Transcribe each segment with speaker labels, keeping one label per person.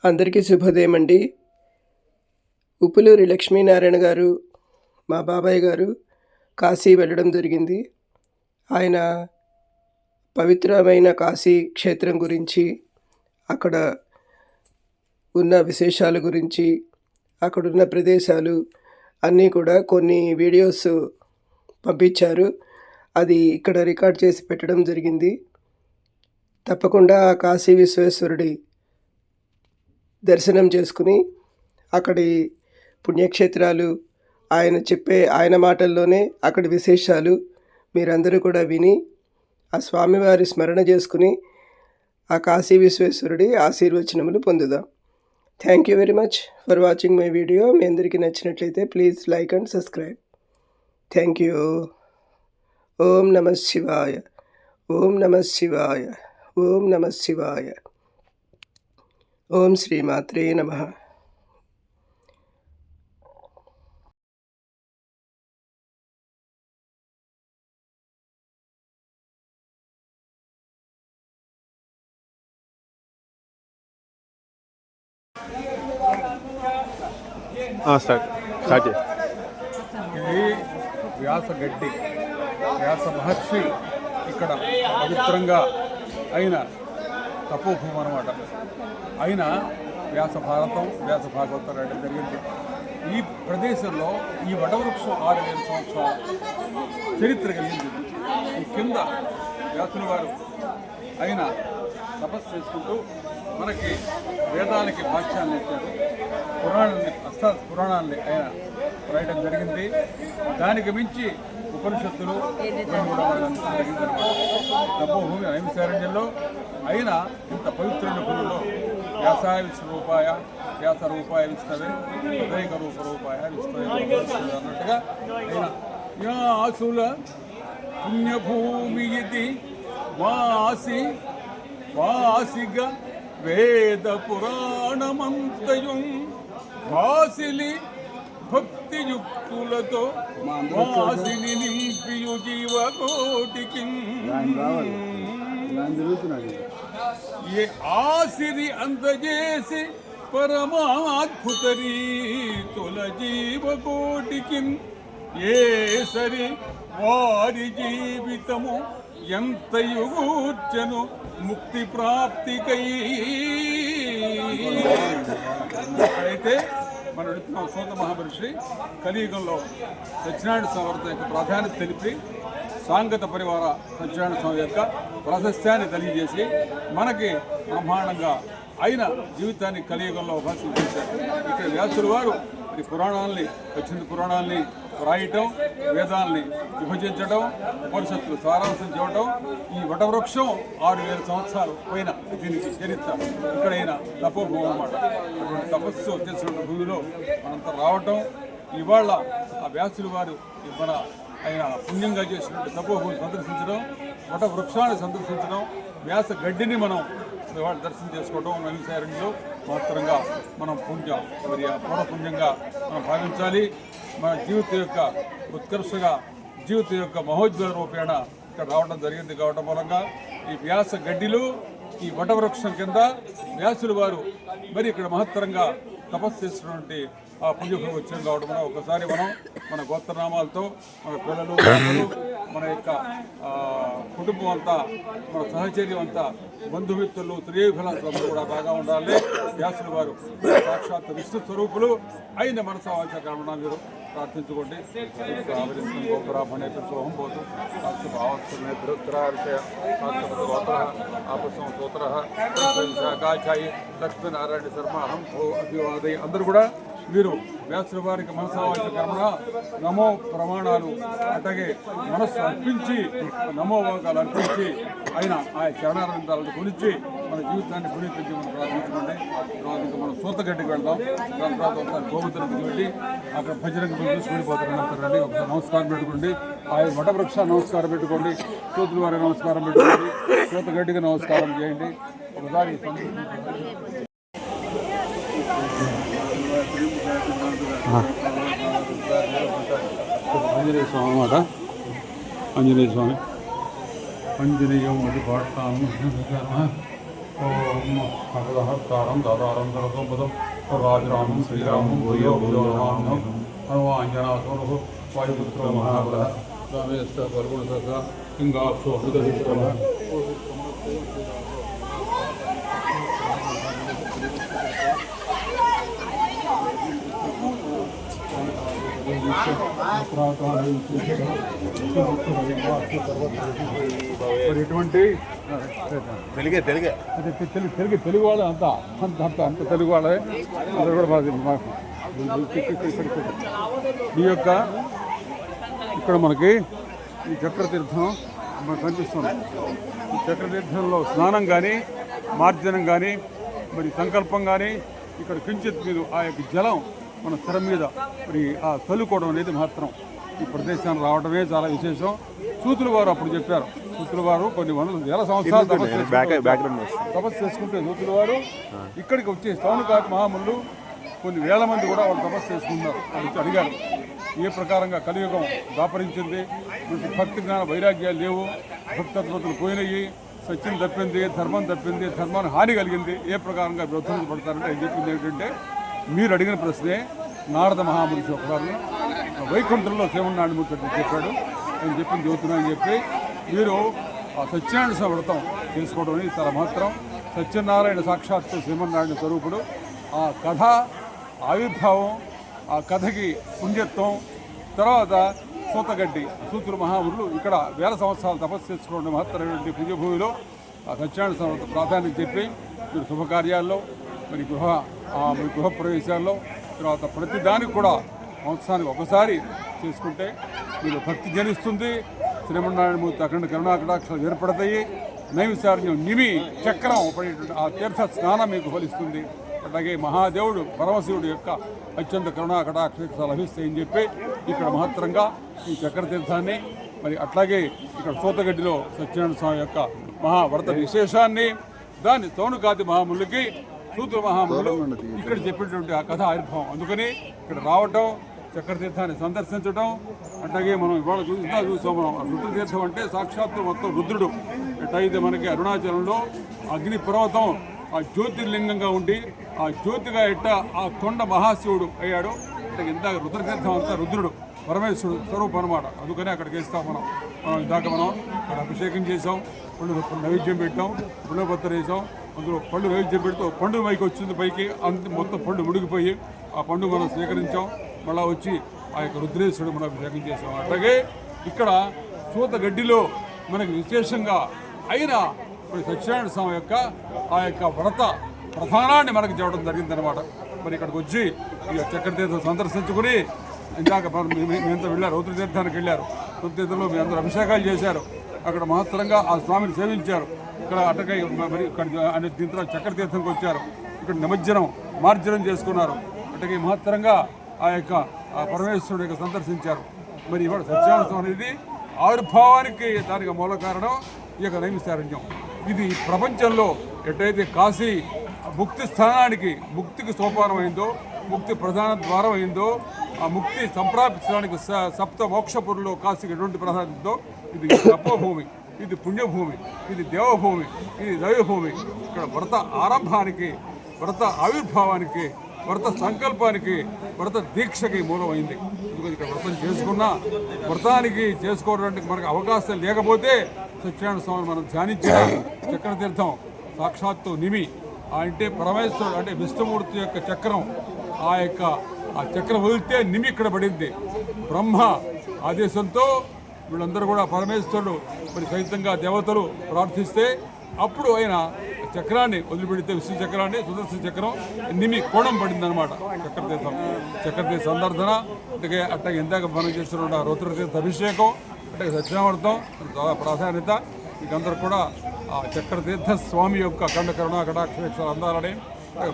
Speaker 1: అందరికీ శుభోదయం అండి. ఉప్పులూరి లక్ష్మీనారాయణ గారు, మా బాబాయ్ గారు కాశీ వెళ్ళడం జరిగింది. ఆయన పవిత్రమైన కాశీ క్షేత్రం గురించి, అక్కడ ఉన్న విశేషాల గురించి, అక్కడున్న ప్రదేశాలు అన్నీ కూడా కొన్ని వీడియోస్ పంపించారు. అది ఇక్కడ రికార్డ్ చేసి పెట్టడం జరిగింది. తప్పకుండా ఆ కాశీ విశ్వేశ్వరుడి దర్శనం చేసుకుని, అక్కడి పుణ్యక్షేత్రాలు, ఆయన మాటల్లోనే అక్కడి విశేషాలు మీరందరూ కూడా విని, ఆ స్వామివారి స్మరణ చేసుకుని, ఆ కాశీ విశ్వేశ్వరుడి ఆశీర్వచనములు పొందుదాం. Thank you very much for watching my video. మీ అందరికీ నచ్చినట్లయితే please like and subscribe. Thank you. ఓం నమః శివాయ, ఓం నమః శివాయ, ఓం నమః శివాయ. ఓం శ్రీమాత్రే నమః.
Speaker 2: స్టార్ట్ ఇది వ్యాసగడ్డి. వ్యాస మహర్షి ఇక్కడ పవిత్రంగా అయిన తపోభూమి అనమాట. అయిన వ్యాస భారతం, వ్యాస భాగవతం రాయడం జరిగింది. ఈ ప్రదేశంలో ఈ వటవృక్షం 6000 సంవత్సరాల చరిత్ర కలిగింది. ఈ కింద వ్యాసుల వారు ఆయన తపస్సు చేసుకుంటూ మనకి వేదాలకి భాష్యాన్ని ఇచ్చారు. పురాణాలని ఆయన రాయడం జరిగింది. దానికి మించి ఉపనిషత్తులు కూడా జరిగింది. తపోభూమి నైమిసారణ్యంలో అయిన ఇంత పవిత్రుల గురువులో వ్యాసాయ విశ్వరూపాయ, వ్యాస రూపాయ విష్ణవే, హృదయక రూపాయ విష్ణవే అన్నట్టుగా ఆయన వ్యాసుల పుణ్యభూమి ఇది వాసిగా వేద పురాణమంతయం వాసిలి భక్తియుక్తులతో వాసిని నింపియు జీవకోటికి ఏ ఆసిరి అందజేసి పరమాద్భుత రీతుల జీవకోటికి ఏ సరి వారి జీవితము ఎంత యుగూర్చను ముక్తి ప్రాప్తికై. అయితే మనం అడుగుతున్నాం, సూత మహామహర్షి కలియుగంలో సత్యనారాయణ స్వామి యొక్క ప్రాధాన్యత తెలిపి సాంగత పరివార సత్యనారాయణ స్వామి యొక్క ప్రాశస్త్యాన్ని తెలియజేసి మనకి బ్రహ్మాండంగా అయిన జీవితాన్ని కలియుగంలో భాషలు చేశారు. ఇక్కడ వ్యాసుల వారు ఈ పురాణాలని, వచ్చిన పురాణాలని రాయటం, వేదాలని విభజించడం, ఉపనిషత్తులు సారాంశం చేయడం. ఈ వటవృక్షం 6000 సంవత్సరాలు పైన దీనికి చరిత్ర. ఇక్కడైనా తపోభూమి అన్నమాట. అటువంటి తపస్సు చేసిన భూమిలో మనంతా రావటం, ఇవాళ ఆ వ్యాసుల వారు మన ఆయన పుణ్యంగా చేసినట్టు తపోభూమిని సందర్శించడం, వటవృక్షాన్ని సందర్శించడం, వ్యాస గడ్డిని మనం ఇవాళ దర్శనం చేసుకోవడం నైమిసారణ్యంలో మాత్రంగా మనం పుణ్యం, మరి ఆ పూర్వపుణ్యంగా మనం భావించాలి. మన జీవితం యొక్క ఉత్కర్షగా, జీవితం యొక్క మహోజ్వల రూపేణ ఇక్కడ రావడం జరిగింది. కావడం మూలంగా ఈ వ్యాస గడ్డిలో ఈ వటవృక్షం కింద వ్యాసుల వారు మరి ఇక్కడ మహత్తరంగా తపస్సు చేసినటువంటి ఆ పుణ్యభూమి వచ్చాం కావడం వల్ల ఒకసారి మనం మన గోత్రనామాలతో మన పిల్లలు, మన యొక్క కుటుంబం అంతా, మన సహచర్యం అంతా, బంధుమిత్రులు, శ్రేయోభిలాషులందరూ కూడా బాగా ఉండాలి. వ్యాసుల వారు సాక్షాత్ విష్ణు స్వరూపులు అయిన మనసావాచ కారణం మీరు ప్రార్థించుకోండి. గోపురాభణే సోహం పోతు భావస్మే ధృత్రార్షయ ఆపసం సూత్ర శాఖాఛాయి లక్ష్మీనారాయణ శర్మ అహం భో అభివాదయ. అందరూ కూడా మీరు వ్యాసుల వారికి మనసావాచ కర్మణ నమో ప్రమాణాలు అట్లాగే మనస్సు అర్పించి నమో వాకాలు అర్పించి ఆయన ఆ చరణారంధాలను కొనిచ్చి మన జీవితాన్ని పునీతించి మనం ప్రార్థించుకోండి. తర్వాత ఇంకా మనం సూతగడ్డికి వెళ్దాం. దాని తర్వాత ఒకసారి గోవిందునికి వెళ్ళి అక్కడ భజనకు చూసి వెళ్ళిపోతారండి. ఒకసారి నమస్కారం పెట్టుకోండి. ఆయన వటవృక్ష నమస్కారం పెట్టుకోండి, సూతుల వారి నమస్కారం పెట్టుకోండి, సూతగడ్డికి నమస్కారం చేయండి. ఒకసారి ఆంజనేయ స్వామి అన్నమాట. ఆంజనేయ స్వామి ఆంజనేయం అది పాడతాము. ఓం భగవహత్తారం దాదారం సరసంపదం రాజరామం శ్రీరామం భూయో భూయో రామం హనుమాంజనాసురు వాయుపుత్రో మహాబల రామేశ్వ పర్గుణసక లింగాక్షో హృదయవిక్రమ ఇటువంటి తెలుగు వాళ్ళే అంత తెలుగు వాళ్ళే అందరూ కూడా ఈ యొక్క ఇక్కడ మనకి ఈ చక్రతీర్థం మనకు కనిపిస్తుంది. ఈ చక్రతీర్థంలో స్నానం కానీ మార్జనం కానీ మరి సంకల్పం కానీ ఇక్కడ కించిత్ మీరు ఆ యొక్క జలం మన స్థిర మీద మరి ఆ చల్లుకోవడం అనేది మాత్రం ఈ ప్రదేశాన్ని రావడమే చాలా విశేషం. సూతుల వారు అప్పుడు చెప్పారు. సూతుల వారు కొన్ని వేల సంవత్సరాలు తపస్సు చేసుకుంటే సూతుల వారు ఇక్కడికి వచ్చే స్థౌనికాది మహాములు కొన్ని వేల మంది కూడా వాళ్ళు తపస్సు చేసుకున్నారు. వాళ్ళు అడిగారు ఏ ప్రకారంగా కలియుగం దాపరించింది, భక్తి జ్ఞాన వైరాగ్యాలు లేవు, భక్తత్వతలు పోయినాయి, సత్యం తప్పింది, ధర్మం తప్పింది, ధర్మాన్ని హాని కలిగింది, ఏ ప్రకారంగా విరోధం పడతారంటే ఆయన చెప్పింది ఏంటంటే మీరు అడిగిన ప్రశ్నే నారద మహాముని ఒకసారి వైకుంఠంలో శ్రీమన్నారాయణమూర్తి చెప్పాడు. ఆయన చెప్పింది చెబుతున్నాయని చెప్పి మీరు ఆ సత్యనారాయణ వ్రతం చేసుకోవడం అనేది చాలా మాత్రం. సత్యనారాయణ సాక్షాత్తు శ్రీమన్నారాయణ స్వరూపుడు. ఆ కథ ఆవిర్భావం, ఆ కథకి పుణ్యత్వం, తర్వాత సూతగడ్డి సూతులు మహామునులు ఇక్కడ వేల సంవత్సరాలు తపస్సు చేసుకోవడం మహత్తరమైనటువంటి పుణ్యభూమిలో ఆ సత్యనారాయణ వ్రత ప్రాధాన్యత చెప్పి మీరు శుభకార్యాల్లో మరి గృహప్రవేశాల్లో తర్వాత ప్రతిదానికి కూడా సంవత్సరానికి ఒకసారి చేసుకుంటే మీరు భక్తి జనిస్తుంది. శ్రీమన్నారాయణమూర్తి అఖండ కరుణాకటాక్షాలు ఏర్పడతాయి. నైమిసార్యం నిమి చక్రం పడేటువంటి ఆ తీర్థ స్నానం మీకు ఫలిస్తుంది. అలాగే మహాదేవుడు పరమశివుడు యొక్క అత్యంత కరుణాకటాక్షాలు లభిస్తాయని చెప్పి ఇక్కడ మహత్తరంగా ఈ చక్రతీర్థాన్ని మరి అట్లాగే ఇక్కడ సూతగడ్డిలో సత్యనారాయణ స్వామి యొక్క మహావ్రత విశేషాన్ని దాని స్థౌనికాది మహాములకి సూతుల మహాములు ఇక్కడ చెప్పినటువంటి ఆ కథ ఆవిర్భావం. అందుకని ఇక్కడ రావటం, చక్రతీర్థాన్ని సందర్శించడం, అట్లాగే మనం ఇవాళ చూసాం. మనం రుద్రతీర్థం అంటే సాక్షాత్తు మొత్తం రుద్రుడు. ఎట్టయితే మనకి అరుణాచలంలో అగ్ని పర్వతం ఆ జ్యోతిర్లింగంగా ఉండి ఆ జ్యోతిగా ఎట్ట ఆ కొండ మహాశివుడు అయ్యాడు. అంటే ఇందాక రుద్రతీర్థం అంతా రుద్రుడు పరమేశ్వరుడు స్వరూపం అనమాట. అందుకని అక్కడికి వేస్తాం మనం ఇందాక మనం అక్కడ అభిషేకం చేసాం, పళ్ళు నైవేద్యం పెట్టాం, పుణ్యపత్ర వేసాం, అందులో పళ్ళు నైవేద్యం పెడుతూ పండు పైకి వచ్చింది, పైకి అంత మొత్తం పండు ముడిగిపోయి ఆ పండు మనం స్వీకరించాం. మళ్ళీ వచ్చి ఆ యొక్క రుద్రేశ్వరుడు మనం అభిషేకం చేసాం. అట్లాగే ఇక్కడ సూతగడ్డిలో మనకి విశేషంగా అయిన సత్యనారాయణ స్వామి యొక్క ఆ యొక్క వ్రత ప్రధానాన్ని మనకు చెప్పడం జరిగిందనమాట. మరి ఇక్కడికి వచ్చి ఈ చక్రతీర్థం సందర్శించుకుని ఇందాక మీరంతా వెళ్ళారు, రుద్రతీర్థానికి వెళ్ళారు. రుద్రతీర్థంలో మీ అందరూ అభిషేకాలు చేశారు. అక్కడ మహత్తరంగా ఆ స్వామిని సేవించారు. ఇక్కడ అటకై మరి ఇక్కడ దీని తర్వాత చక్రతీర్థంకి వచ్చారు. ఇక్కడ నిమజ్జనం మార్జనం చేసుకున్నారు. అటకై మహత్తరంగా ఆ యొక్క పరమేశ్వరుడు యొక్క సందర్శించారు. మరి ఇవాళ సత్యనారాయణ స్వామి అనేది ఆవిర్భావానికి దానికి మూల కారణం ఈ యొక్క నైమిసారణ్యం. ఇది ప్రపంచంలో ఎట్టయితే కాశీ ముక్తి స్థానానికి ముక్తికి సోపానమైందో, ముక్తి ప్రధాన ద్వారం అయిందో, ఆ ముక్తి సంప్రాపించడానికి సప్త మోక్షపురులో కాశీకి ఎటువంటి ప్రాధాన్యతో ఇది తపోభూమి, ఇది పుణ్యభూమి, ఇది దేవభూమి, ఇది దైవభూమి. ఇక్కడ వ్రత ఆరంభానికి, వ్రత ఆవిర్భావానికి, వ్రత సంకల్పానికి, వ్రత దీక్షకి మూలమైంది. ఎందుకంటే ఇక్కడ వ్రతం చేసుకున్నా వ్రతానికి చేసుకోవడానికి మనకు అవకాశం లేకపోతే సత్యనారాయణ స్వామిని మనం ధ్యానించిన చక్రతీర్థం సాక్షాత్తు నిమి అంటే పరమేశ్వరుడు అంటే విష్ణుమూర్తి యొక్క చక్రం. ఆ చక్రం వదిలితే నిమి ఇక్కడ పడింది. బ్రహ్మ ఆదేశంతో వీళ్ళందరూ కూడా పరమేశ్వరుడు మరి సహితంగా దేవతలు ప్రార్థిస్తే అప్పుడు ఆయన చక్రాన్ని వదిలిపెడితే విష్ణు చక్రాన్ని సుదర్శన చక్రం నిమి కోణం పడింది అనమాట. చక్రతీర్థ సందర్శన అట్లాగే ఇందాక మనం చేస్తున్న రుద్రతీర్థ అభిషేకం అంటే సత్యనారాయణం చాలా ప్రాధాన్యత. మీకందరూ కూడా ఆ చక్రతీర్థ స్వామి యొక్క అఖండ కరుణా కటాక్ష అందాలని,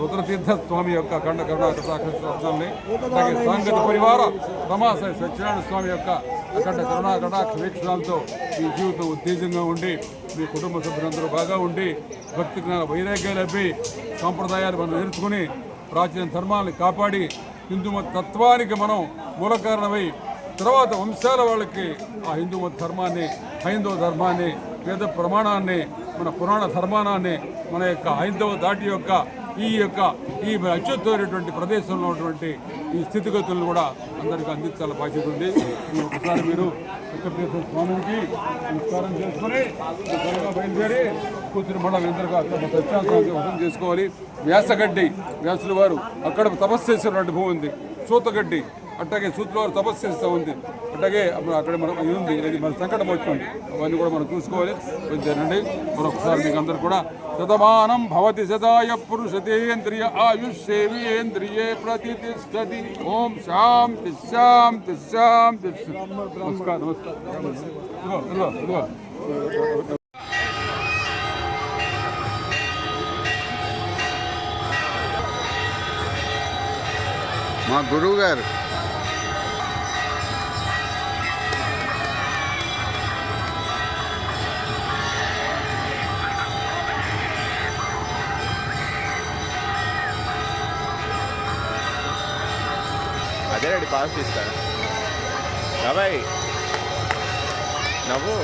Speaker 2: రుద్రతీర్థ స్వామి యొక్క అఖండ కరుణా కటాక్ష అందాలని, అలాగే సాంగత పరివార రమాస సత్యనారాయణ స్వామి యొక్క అఖండ కరుణా కటాక్ష వీక్షణాలతో మీ జీవితం ఉత్తేజంగా ఉండి, మీ కుటుంబ సభ్యులందరూ బాగా ఉండి, భక్తి జ్ఞాన వైరాగ్యాలు అప్పి, సాంప్రదాయాలు మనం నేర్చుకుని ప్రాచీన ధర్మాన్ని కాపాడి హిందూ మత తత్వానికి మనం మూల కారణమై తర్వాత వంశాల వాళ్ళకి ఆ హిందూ మత ధర్మాన్ని, హైందవ ధర్మాన్ని, వేద ప్రమాణాన్ని మన పురాణ ధర్మానాన్ని మన యొక్క హైందవ దాటి యొక్క ఈ అత్యుత్తమైనటువంటి ప్రదేశంలో ఉన్నటువంటి ఈ స్థితిగతులను కూడా అందరికీ అందించాల బాధ్యత ఉంది. ఒకసారి మీరు వెంకటేశ్వర స్వామికి నమస్కారం చేసుకొని త్వరగా బయలుదేరి కూతురు మళ్ళీ అందరిగా సత్యాన్ని వసం చేసుకోవాలి. వ్యాసుల వారు అక్కడ తపస్సు చేసినటువంటి భూమి ఉంది. సూతగడ్డి అట్లాగే సూతుల వారు తపస్సు చేస్తూ ఉంది. అట్లాగే అక్కడ మనం ఇది ఉంది, ఇది మన సంకటం వచ్చింది. అవన్నీ కూడా మనం చూసుకోవాలి. అండి మరొకసారి మీకు అందరు కూడా శతమానం భవతి శతాయ పురుషతేంద్రియ ఆయుష్యేంద్రియే ప్రతిష్టతి. ఓం శాంతి శాంతి శాంతి. నమస్కారం నమస్కారం.
Speaker 3: మా గురువు గారు
Speaker 4: అదే రెడీ పాస్ తీస్తాను బాబాయ్ నవ్వు.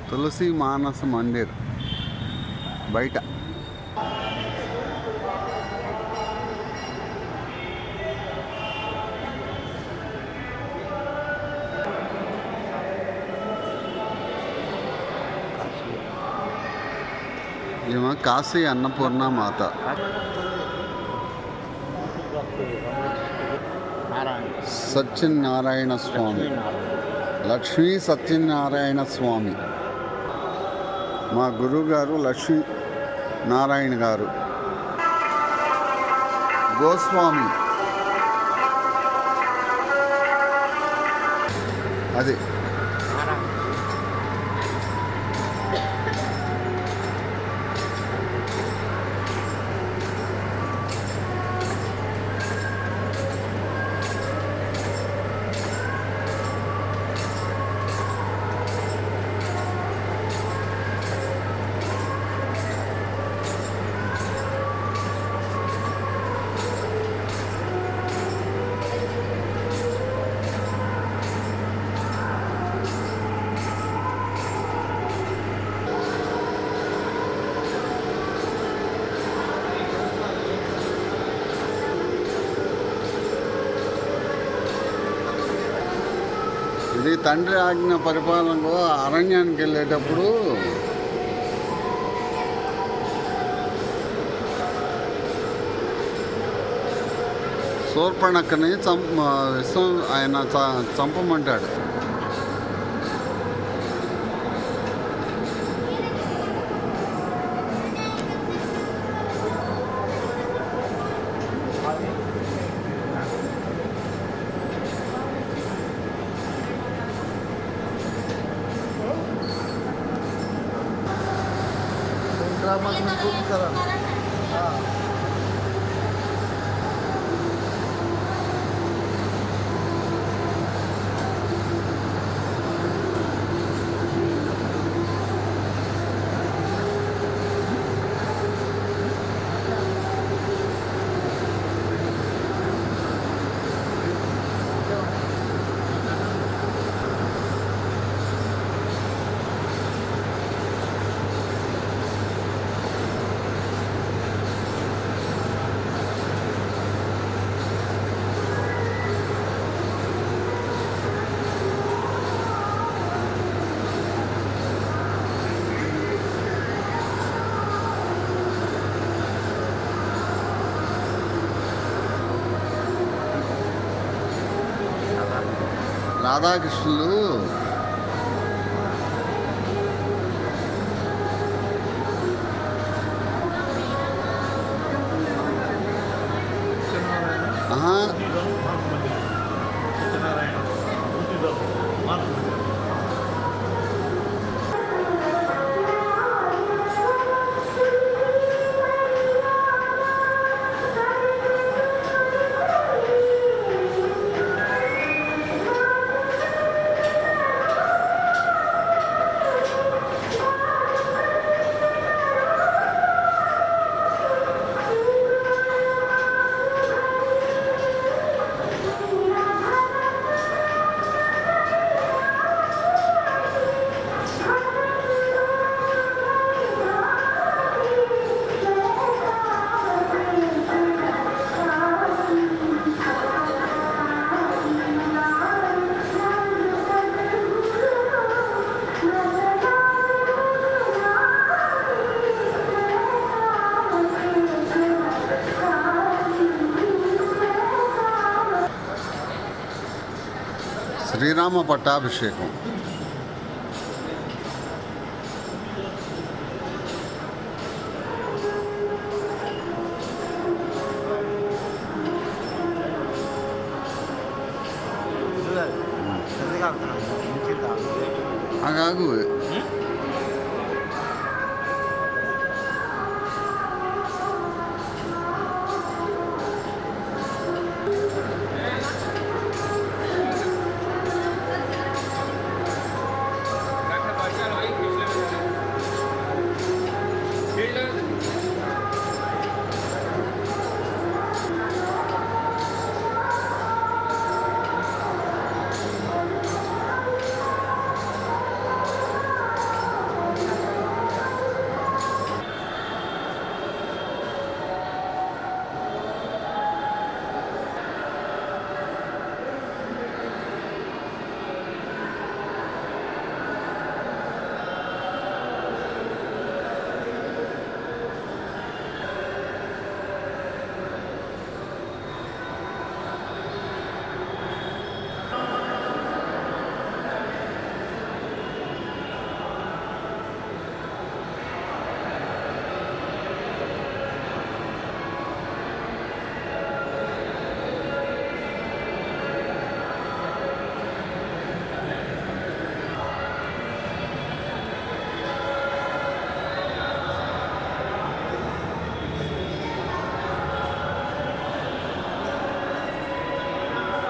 Speaker 3: తులసి మానస మందిర్ బయట ఈమె కాశీ అన్నపూర్ణ మాత. సత్యనారాయణ స్వామి, లక్ష్మీ సత్యనారాయణ స్వామి. మా గురువుగారు లక్ష్మీ నారాయణ గారు. గోస్వామి అది ఇది తండ్రి ఆజ్ఞ పరిపాలనలో అరణ్యానికి వెళ్ళేటప్పుడు శూర్పణఖని ఆయన చంపమంటాడు. రాధాకృష్ణులు ఆహా, శ్రీరామ పట్టాభిషేకం. ఆగాగు.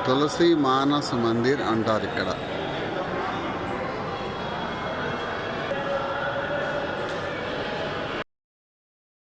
Speaker 3: తులసి మానస్ మందిర్ అంటారు ఇక్కడ.